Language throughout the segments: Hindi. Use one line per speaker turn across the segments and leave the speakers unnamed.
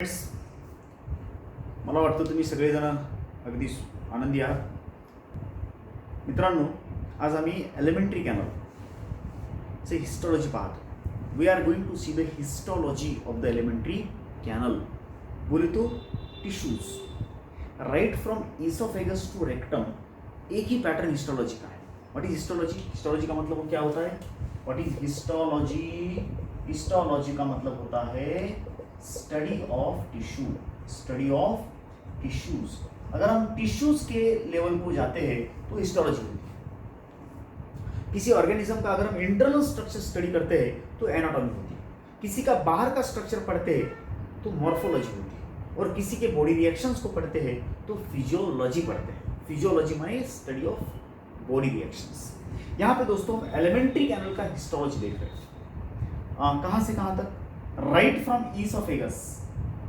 मला वाटतं तुम्ही सगळेजण अगदी आनंदी आहात. मित्रांनो, आज आम्ही एलिमेंटरी कॅनलचे हिस्टॉलॉजी पाहतो. We are going to see the histology of the alimentary canal. बोले तो tissues right from oesophagus to rectum. एक ही पैटर्न हिस्टोलॉजी का है. What is histology? हिस्टोलॉजी का मतलब वो क्या होता है? What is histology? हिस्टोलॉजी का मतलब होता है study of tissue. Study of tissues. अगर हम टिश्यूज के लेवल को जाते हैं तो हिस्टोलॉजी होती है. किसी ऑर्गेनिज्म का अगर हम इंटरनल स्ट्रक्चर स्टडी करते हैं तो एनाटॉमी होती है. किसी का बाहर का स्ट्रक्चर पढ़ते हैं तो मॉर्फोलॉजी होती है. और किसी के बॉडी रिएक्शंस को पढ़ते हैं तो फिजियोलॉजी पढ़ते हैं. फिजियोलॉजी माने स्टडी ऑफ बॉडी रिएक्शंस. यहाँ पे दोस्तों हम एलिमेंट्री कैनल का हिस्टोलॉजी देख रहे हैं. कहाँ से कहाँ तक? राइट फ्रॉम ईसोफेगस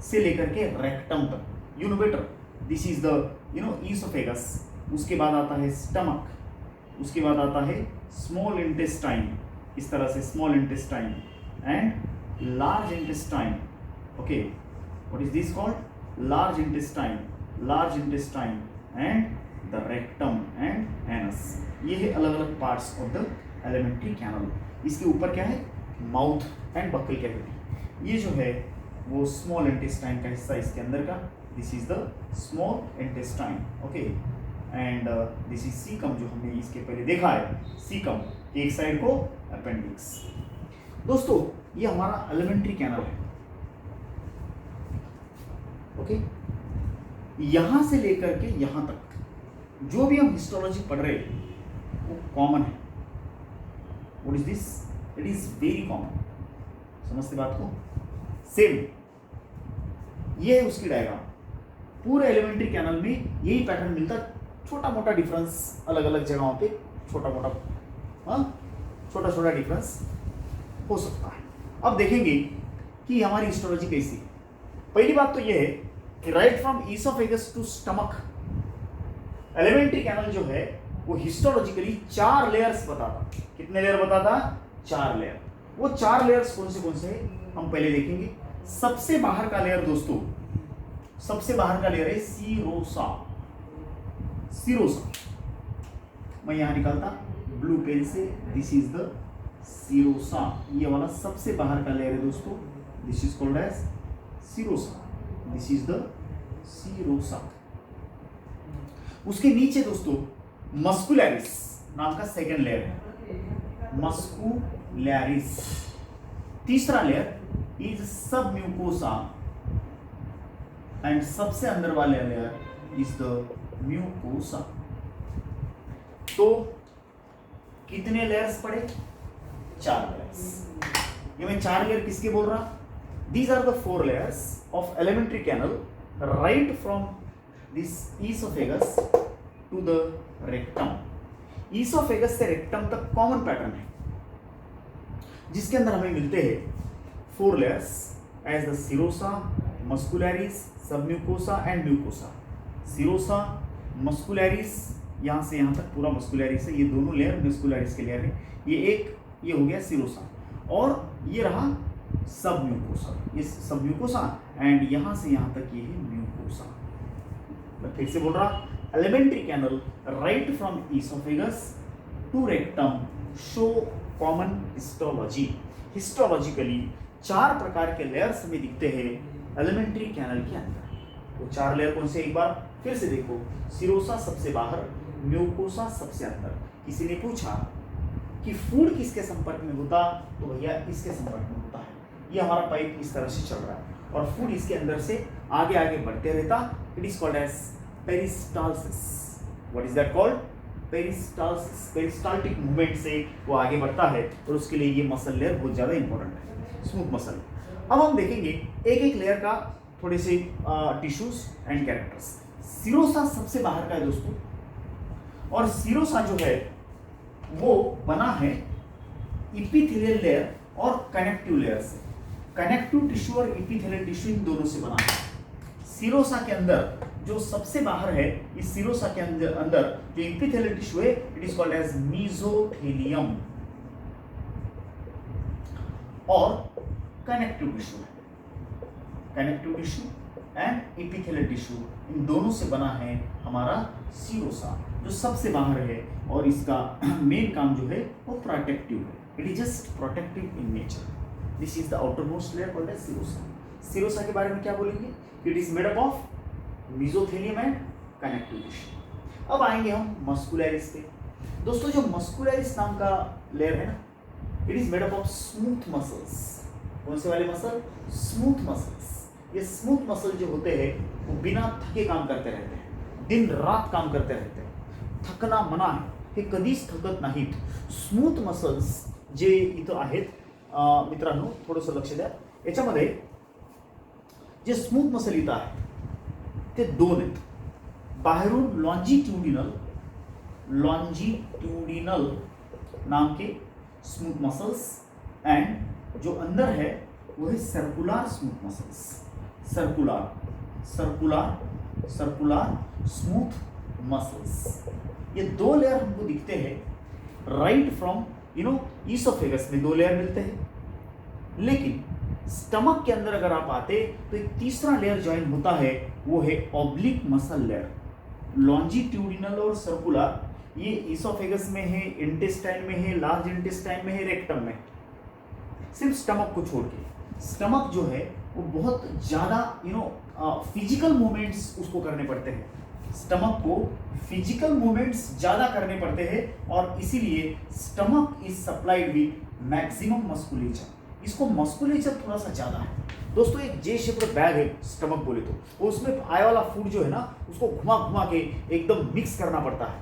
से लेकर के रेक्टम तक. You know better, this is the oesophagus. उसके बाद आता है स्टमक. उसके बाद आता है स्मॉल इंटेस्टाइन. इस तरह से small intestine and large intestine. Okay, what is this called? Large intestine. Large intestine and the rectum and anus. ये है अलग अलग parts of the alimentary canal. इसके ऊपर क्या है? Mouth and buccal cavity. ये जो है वो स्मॉल इंटेस्टाइन का हिस्सा इसके अंदर का. This is the small intestine. Okay, and this is caecum जो हमने इसके पहले देखा है. सीकम एक साइड को अपेंडिक्स. दोस्तों, ये हमारा एलिमेंट्री कैनल है. ओके, यहां से लेकर के यहां तक जो भी हम हिस्टोलॉजी पढ़ रहे हैं वो कॉमन है. What is this? It is very common. समझते बात को? सेम ये है उसकी डायग्राम. पूरे एलिमेंट्री कैनल में यही पैटर्न मिलता. छोटा मोटा डिफरेंस अलग अलग जगहों पे छोटा छोटा डिफरेंस हो सकता है. अब देखेंगे कि हमारी हिस्टोलॉजी कैसी है. पहली बात तो यह है कि right from oesophagus to stomach alimentary canal जो है वो हिस्टोलॉजिकली 4 लेयर्स बताता. कितने लेयर बताता? 4 लेयर. वो 4 लेयर्स कौन से हम पहले देखेंगे. सबसे बाहर का लेयर दोस्तों, सबसे बाहर का लेयर है सीरोसा. सीरोसा मैं यहां निकालता ब्लू पेन से. This is the serosa. ये वाला सबसे बाहर का लेयर है दोस्तों. This is called as serosa. This is the serosa. उसके नीचे दोस्तों मस्कुलैरिस नाम का सेकेंड लेयर है. मस्कुलैरिस. तीसरा लेयर इज सब म्यूकोसा एंड सबसे अंदर वाले लेयर इज द म्यूकोसा. तो कितने लेयर्स पड़े? 4 लेयर्स. ये मैं 4 लेयर किसके बोल रहा? These are the 4 layers of alimentary canal right from this oesophagus to the rectum. Oesophagus से रेक्टम तक कॉमन पैटर्न है जिसके अंदर हमें मिलते हैं 4 layers as the serosa, muscularis, submucosa and mucosa. serosa, muscularis, यहाँ से यहाँ तक पूरा muscularis है. ये दोनों लेयर muscularis के लेयर है. ये हो गया serosa और ये रहा submucosa. ये submucosa एंड यहाँ से यहाँ तक ये है mucosa. मैं फिर से बोल रहा, elementary canal right from esophagus to rectum show common histology. Histologically 4 प्रकार के लेयर्स हमें दिखते हैं एलिमेंट्री कैनल के अंदर. वो 4 लेयर कौन से? एक बार फिर से देखो. सीरोसा सबसे बाहर, म्यूकोसा सबसे अंदर. किसी ने पूछा कि फूड किसके संपर्क में होता, तो भैया इसके संपर्क में होता है. ये हमारा पाइप इस तरह से चल रहा है और फूड इसके अंदर से आगे आगे बढ़ते रहता. It is called as peristalsis. What is that called? Peristalsis. Peristaltic movement से वो आगे बढ़ता है और उसके लिए ये मसल लेयर बहुत ज़्यादा इंपॉर्टेंट है. Smooth muscle. अब हम देखेंगे एक एक लेयर का थोड़े से टिश्यूज एंड कैरेक्टर्स. सीरोसा सबसे बाहर का है दोस्तों और सीरोसा जो है वो बना है इपिथेलियल लेयर और कनेक्टिव लेयर से. कनेक्टिव टिश्यू और इपिथेलियल टिश्यू इन दोनों से बना है. सीरोसा के अंदर जो सबसे बाहर है, इस सीरोसा के अंदर जो इपिथेलियल टिश्यू है it is called as mesothelium और कनेक्टिव टिश्यू है. Connective tissue and epithelial tissue, इन दोनों से बना है हमारा सीरोसा, जो सबसे बाहर है और इसका मेन काम जो है वो प्रोटेक्टिव है. It is just protective in nature. This is the outer most layer called as serosa. Serosa के बारे में क्या बोलेंगे? It is made up of mesothelium and connective tissue. अब आएंगे हम मस्कुलरिस पे. दोस्तों जो मस्कुलरिस नाम का लेयर है ना, it is made up of smooth muscles. कौन से वाले मसल? Smooth muscles. ये स्मूथ मसल जो होते हैं वो बिना थके काम करते रहते हैं, दिन रात काम करते रहते हैं. थकना मना आहे, हे कधीच थकत नाहीत. स्मूथ मसल्स जे इथं आहेत मित्रांनो, थोडंसं लक्ष द्या. याच्यामध्ये जे स्मूथ मसल इथं आहेत ते दोन आहेत. बाहेरून लॉन्जिट्यूडिनल नाम के स्मूथ मसल्स एंड जो अंदर है वो है circular smooth muscles. Circular smooth muscles. ये दो लेयर हमको दिखते हैं राइट फ्रॉम ईसोफेगस में. दो लेयर मिलते हैं, लेकिन स्टमक के अंदर अगर आप आते तो एक तीसरा लेयर ज्वाइन होता है, वो है ऑब्लिक मसल लेयर. लॉन्जिट्यूडिनल और सर्कुलर ये ईसोफेगस में है, इंटेस्टाइन में है, लार्ज इंटेस्टाइन में है, रेक्टम में. सिर्फ स्टमक को छोड़ के. स्टमक जो है वो बहुत ज़्यादा फिजिकल मूवमेंट्स उसको करने पड़ते हैं. स्टमक को फिजिकल मूवमेंट्स ज़्यादा करने पड़ते हैं और इसीलिए stomach is supplied with maximum musculature. इसको मस्कुलेचर थोड़ा सा ज़्यादा है. दोस्तों एक जे शेप बैग है स्टमक बोले तो, उसमें आय वाला फूड जो है ना उसको घुमा घुमा के एकदम मिक्स करना पड़ता है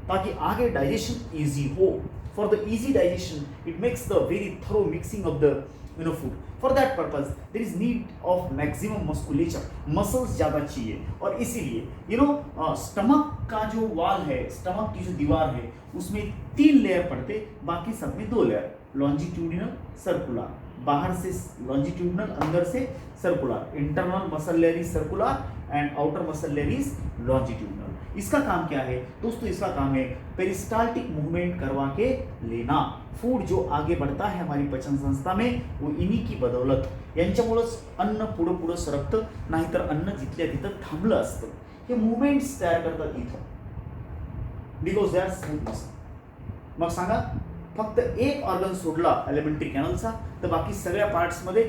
ताकि आगे डाइजेशन इजी हो. For the easy digestion it makes the very thorough mixing of the food. For that purpose there is need of maximum musculature. Muscles ज़्यादा चाहिए और इसीलिए स्टमक का जो वाल है, स्टमक की जो दीवार है, उसमें 3 लेयर पड़ते, बाकी सब में 2 लेयर. Longitudinal, circular. बाहर से लॉन्जिट्यूडिनल, अंदर से circular. Internal muscle layer is circular and outer muscle layer is longitudinal. इसका काम क्या है दोस्तों? इसका काम है पेरिस्टाल्टिक मूवमेंट करवा के लेना. फूड जो आगे बढ़ता है हमारी पचन संस्था में वो इन्हीं की बदौलत. यांच्यामुळेच अन्न पुढं पुढं सरकतं, नाहीतर अन्न जिथल्या तिथं थांबलं असतं. हे मूवमेंट्स तयार करतात इथं, because they are smooth muscle. मग सांगा, फक्त एक ऑर्गन सोडला एलिमेंटरी कॅनलचा तर बाकी सगळ्या पार्ट्समध्ये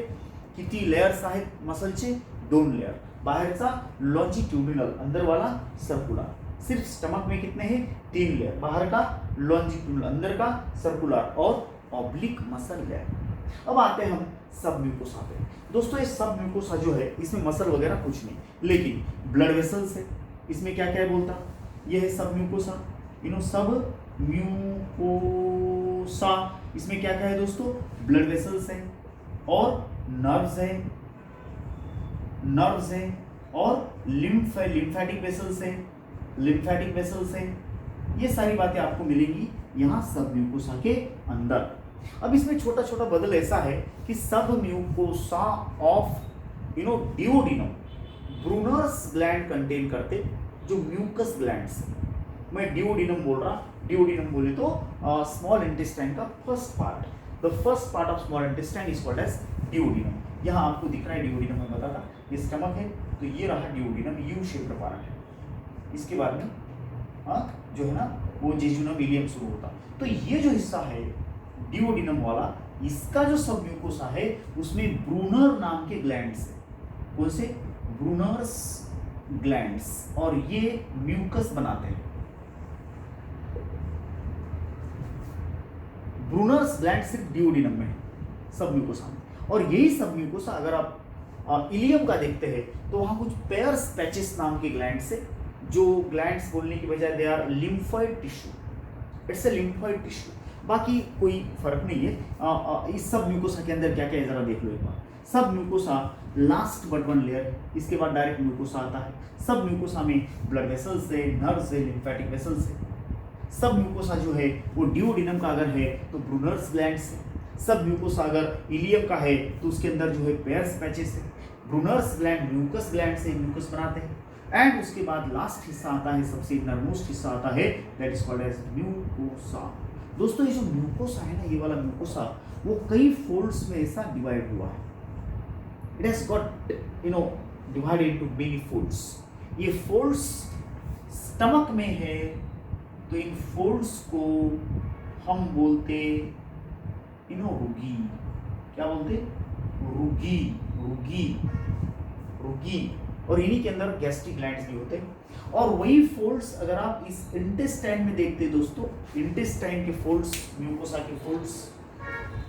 किती लेयर्स आहेत मसलचे? 2 लेयर. बाहरचा लॉन्जिट्यूडिनल, अंदर वाला सर्कुलर. सिर्फ स्टमक में कितने हैं? 3 लेयर. बाहर का लॉन्जिट्यूडिनल, अंदर का सर्कुलर और ऑब्लिक मसल लेयर. अब आते हैं हम सब म्यूकोसा पे. दोस्तों ये सब म्यूकोसा जो है इसमें मसल वगैरह कुछ नहीं, लेकिन ब्लड वेसल्स है. इसमें क्या क्या है बोलता? ये है सब म्यूकोसा. सब म्यूकोसा. इसमें क्या क्या है दोस्तों? ब्लड वेसल्स है और नर्व्स है और लिम्फेटिक वेसल्स है. ये सारी बातें आपको मिलेंगी यहाँ सब म्यूकोसा के अंदर. अब इसमें छोटा छोटा बदल ऐसा है कि सब mucosa of duodenum Brunner's gland contain करते, जो म्यूकस ग्लैंड्स है. मैं डिओडिनम बोल रहा. डिओडिनम बोले तो स्मॉल इंटेस्टाइन का first part. The first part of small intestine is called as duodenum. यहाँ आपको दिख रहा है डिओडिनम, में बताता. ये स्टमक है तो ये रहा डिओडिनम, यू शेप्ड पार्ट है. इसके बाद में जो है ना वो जेजुनम इलियम शुरू होता. तो ये जो हिस्सा है डिओडिनम वाला, इसका जो सब म्यूकोसा है उसमें ब्रूनर नाम के ग्लैंड्स है. कौन से? Brunner's glands. और ये म्यूकस बनाते हैं. ब्रूनर्स ग्लैंड सिर्फ डिओडिनम में है, सब म्यूकोसा में. और यही सब म्यूकोसा अगर आप इलियम का देखते हैं तो वहाँ कुछ पेयर्स पैचेस नाम के ग्लैंड्स है, जो ग्लैंड्स बोलने की बजाय they are lymphoid tissue. It's a lymphoid tissue. बाकी कोई फर्क नहीं है. इस सब म्यूकोसा के अंदर क्या क्या है जरा देख लो एक बार. सब म्यूकोसा लास्ट बट 1 लेयर, इसके बाद डायरेक्ट म्यूकोसा आता है. सब म्यूकोसा में ब्लड वेसल्स है, नर्व्स है, लिम्फेटिक वेसल्स है. सब म्यूकोसा जो है वो डिओडिनम का अगर है तो ब्रूनर्स ग्लैंड्स है. सब म्यूकोसा अगर इलियम का है तो उसके अंदर जो है पेयर्स पैचेस है. ब्रूनर्स ग्लैंड म्यूकस ग्लैंड से म्यूकस बनाते हैं. एंड उसके बाद लास्ट हिस्सा आता है, सबसे इनरमोस्ट हिस्सा आता है, that is called as mucosa. दोस्तों ये जो म्यूकोसा है ना, ये वाला म्यूकोसा वो कई फोल्ड्स में ऐसा डिवाइड हुआ है. It has got divided into many folds. ये फोल्ड्स स्टमक में है, तो इन फोल्ड्स को हम बोलते रुगी। क्या बोलते? रुगी, रुगी, रुगी। और इन्हीं के अंदर गैस्ट्रिक ग्लैंड्स भी होते हैं। और वही फोल्ड्स अगर आप इस इंटेस्टाइन में देखते हैं दोस्तों, इंटेस्टाइन के फोल्ड्स, म्यूकोसा के फोल्ड्स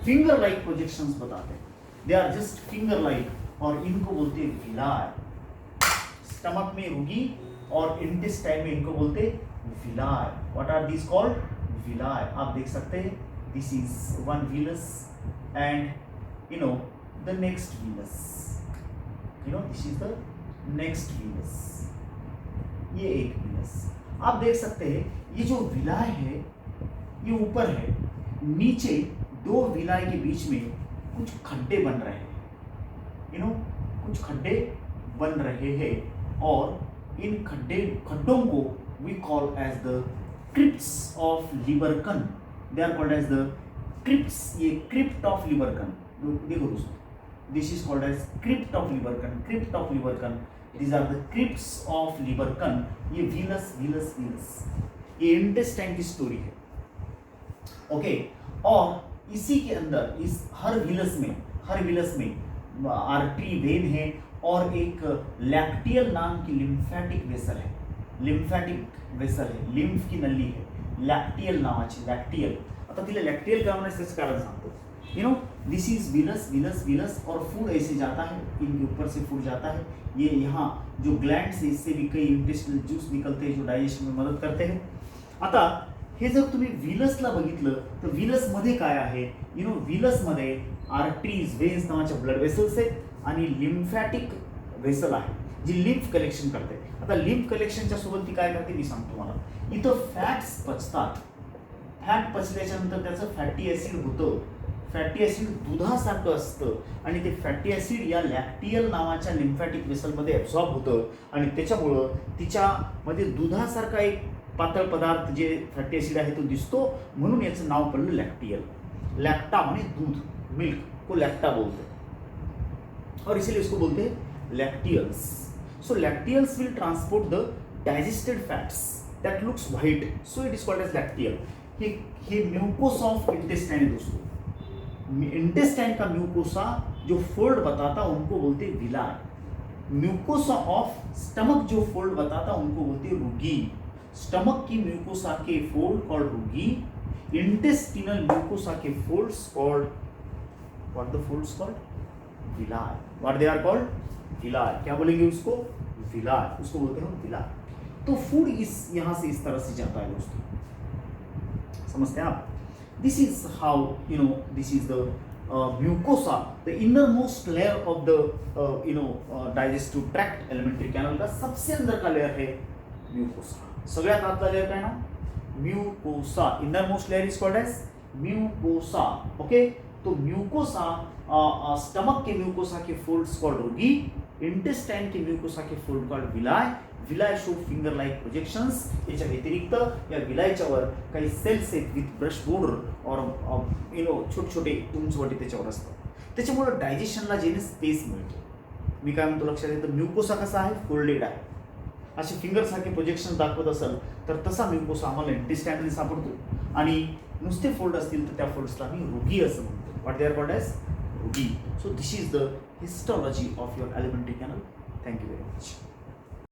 फिंगर लाइक प्रोजेक्शंस बताते हैं। They are just finger like, और इनको बोलते हैं विलाय। स्टमक में रुगी और इंटेस्टाइन में इनको बोलते villi. What are these called? Villi. आप देख सकते हैं, this is one villus and the next villus, this is the next villus. ये एक व्हीलस आप देख सकते हैं। ये जो विलाय है ये ऊपर है, नीचे दो विलाय के बीच में कुछ खड्डे बन रहे हैं, कुछ खड्डे बन रहे हैं, और इन खड्डों को we call as the crypts of Lieberkuhn. They are called as the crypts. ये क्रिप्ट ऑफ लिबरकन, देखो दोस्तों, this is called as crypt of Lieberkuhn, crypt of Lieberkuhn. These are the crypts of Libercon। ये व्हीलस व्हीलस व्हीलस, ये इंटेस्टाइन की स्टोरी है। ओके, और इसी के अंदर इस हर व्हीलस में आर्टरी, वेन है, और एक लैक्टियल नाम की लिम्फेटिक वेसल है। लिम्फेटिक वेसल है, लिम्फ की नली है, लॅक्टियल नावाची। लॅक्टियल, आता तिला लॅक्टियल का म्हणण्याचं त्याचं कारण सांगतो। This is wheels villus wheels, और फूड ऐसे जाता है, इनके ऊपर से फूड जाता है। ये यहाँ जो ग्लैंड्स है, इससे भी कई इंटेस्टिनल ज्यूस निकलते हैं जो डायजेशन में मदत करते हैं। आता हे जर तुम्ही व्हीलसला बघितलं तर व्हीलसमध्ये काय आहे? व्हीलसमध्ये आर्टरीज, वेन्स नावाच्या ब्लड वेसल्स आहेत आणि लिम्फॅटिक वेसल आहे जी लिम्फ कलेक्शन करते। आता लिम्फ कलेक्शनच्या सोबत ती काय करते मी सांगतो तुम्हाला। इथं फॅट्स पचतात, फॅट पचल्याच्या नंतर त्याचं फॅटी ॲसिड होतं। फॅटी ॲसिड दुधासारखं असतं आणि ते फॅटी ॲसिड या लॅक्टियल नावाच्या लिम्फॅटिक वेसलमध्ये ॲब्झॉर्ब होतं, आणि त्याच्यामुळं तिच्यामध्ये दुधासारखा एक पातळ पदार्थ जे फॅटी ॲसिड आहे तो दिसतो, म्हणून याचं नाव पडलं लॅक्टियल। लॅक्टा माने दूध, मिल्क को लॅक्टा बोलते हैं, और इसीलिए इसको बोलते हैं lacteals. So lacteals will transport the digested fats that looks white, so it is called as lacteal. ये म्यूकोसा ऑफ इंटेस्टाइन है दोस्तों। इंटेस्टाइन का म्यूकोसा जो फोल्ड बताता उनको बोलते विलाय। म्यूकोसा ऑफ स्टमक जो फोल्ड बताता उनको बोलते रुगी। स्टमक की म्यूकोसा के fold called rugae. Intestinal mucosa के folds called, what the folds called? Villi. What they are called? Villi. क्या बोलेंगे उसको? विलाय, उसको बोलते हैं विलाय। तो फूड इस यहां से इस तरह से जाता है दोस्तों, समझते हैं आप? This is how this is the mucosa, the innermost layer of the digestive tract, alimentary canal का सबसे अंदर का लेयर है म्यूकोसा। सगळ्यात आतला लेयर काय ना? Mucosa. Innermost layer is called as mucosa. Okay, तो म्यूकोसा, स्टमक के म्यूकोसा के फोल्ड्स कॉल्ड रुगी, इंटेस्टाइन के म्यूकोसा के fold called villi. Villi show finger like projections. याच्या व्यतिरिक्त या विलायच्या वर काही सेल्स आहेत विथ ब्रश बोर्डर, और छोटे छोटे तुमचवटे त्याच्यावर असतात, त्याच्यामुळे डायजेशनला जेने स्पेस मिळतो। मी काय म्हणतो लक्षात येतं? म्यूकोसा कसा आहे? फोल्डेड आहे। असे फिंगर सारखे प्रोजेक्शन दाखवत असेल तर तसा म्यूकोसा आम्हाला इंटेस्टाइनमध्ये सापडतो, आणि नुसते फोल्ड असतील तर त्या फोल्ड्सला आम्ही रुगी असं म्हणतो। What they are called as rugae. So this is the histology of your alimentary canal. Thank you very much.